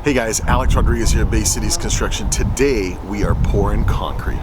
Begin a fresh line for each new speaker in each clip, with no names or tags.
Hey guys, Alex Rodriguez here at Bay Cities Construction. Today we are pouring concrete.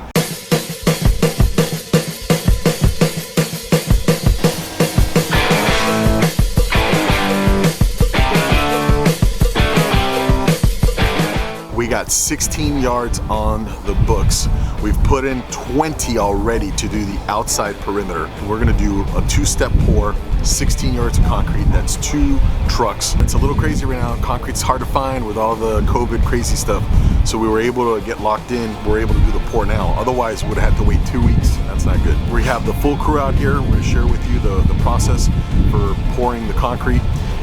We got 16 yards on the books. We've put in 20 already to do the outside perimeter. We're gonna do a two-step pour, 16 yards of concrete. That's 2 trucks. It's a little crazy right now. Concrete's hard to find with all the COVID crazy stuff. So we were able to get locked in. We're able to do the pour now. Otherwise, we would have had to wait 2 weeks. That's not good. We have the full crew out here. We're gonna share with you the process for pouring the concrete.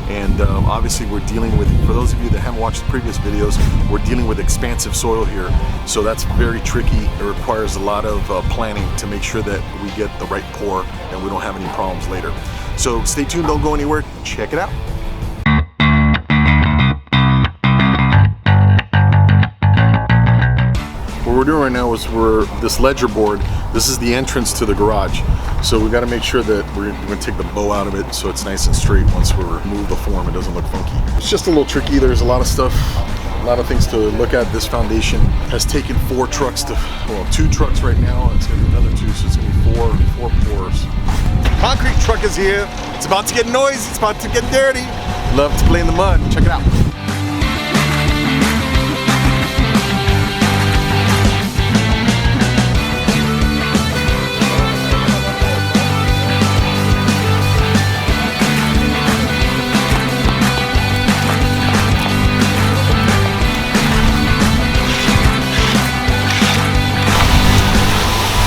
And obviously we're dealing with, for those of you that haven't watched the previous videos, we're dealing with expansive soil here. So that's very tricky. It requires a lot of planning to make sure that we get the right pour and we don't have any problems later. So stay tuned, don't go anywhere, check it out. What we're doing right now is this ledger board, this is the entrance to the garage. So we got to make sure that we're going to take the bow out of it so it's nice and straight once we remove the form. It doesn't look funky. It's just a little tricky. There's a lot of stuff, a lot of things to look at. This foundation has taken 4 trucks to, well, 2 trucks right now. It's going to be another 2, so it's going to be 4 pours. Concrete truck is here. It's about to get noisy. It's about to get dirty. Love to play in the mud. Check it out.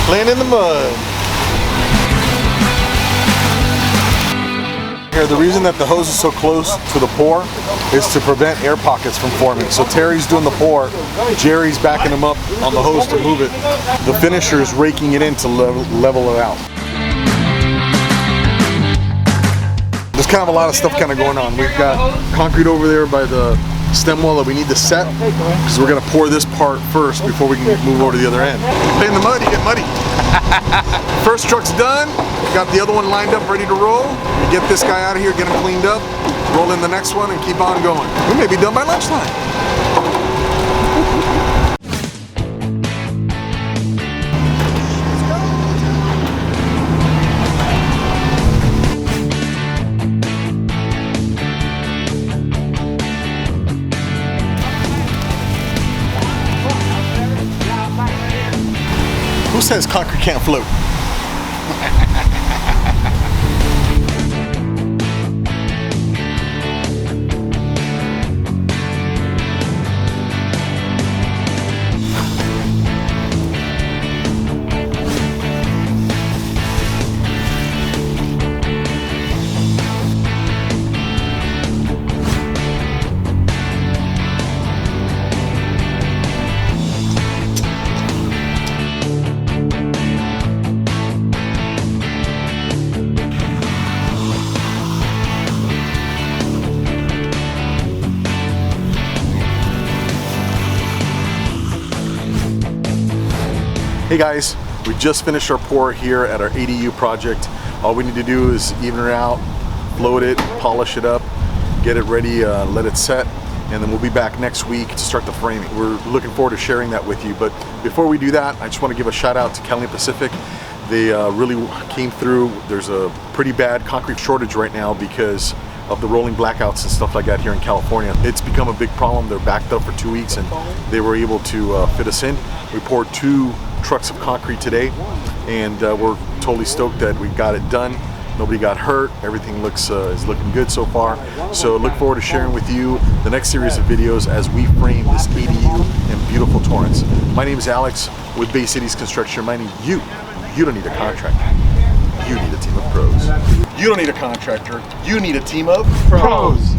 Playing in the mud. Here, the reason that the hose is so close to the pour is to prevent air pockets from forming. So Terry's doing the pour, Jerry's backing him up on the hose to move it. The finisher's raking it in to level it out. There's kind of a lot of stuff kind of going on. We've got concrete over there by the stem wall that we need to set, because we're going to pour this part first before we can move over to the other end. Play in the mud, you get muddy. First truck's done, got the other one lined up ready to roll. We get this guy out of here, get him cleaned up, roll in the next one and keep on going. We may be done by lunchtime. Who says concrete can't float? Hey guys, we just finished our pour here at our ADU project. All we need to do is even it out, float it, polish it up, get it ready, let it set, and then we'll be back next week to start the framing. We're looking forward to sharing that with you, but before we do that, I just want to give a shout out to Catalina Pacific. They really came through. There's a pretty bad concrete shortage right now because of the rolling blackouts and stuff like that here in California. It's become a big problem. They're backed up for 2 weeks and they were able to fit us in. We poured 2 trucks of concrete today, and we're totally stoked that we got it done. Nobody got hurt. Everything is looking good so far. So look forward to sharing with you the next series of videos as we frame this ADU in beautiful Torrance. My name is Alex with Bay Cities Construction. Reminding you, you don't need a contractor. You need a team of pros. You don't need a contractor. You need a team of pros.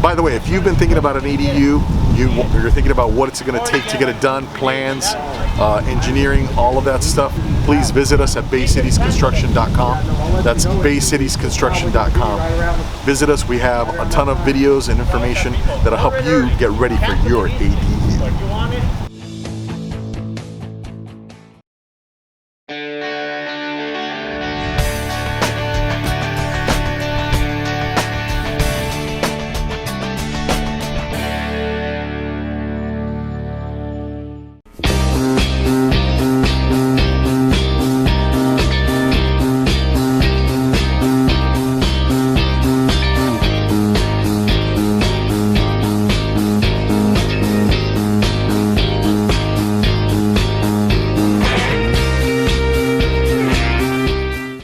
By the way, if you've been thinking about an ADU, you're thinking about what it's going to take to get it done, plans, engineering, all of that stuff, please visit us at baycitiesconstruction.com. That's baycitiesconstruction.com. Visit us. We have a ton of videos and information that'll help you get ready for your ADU.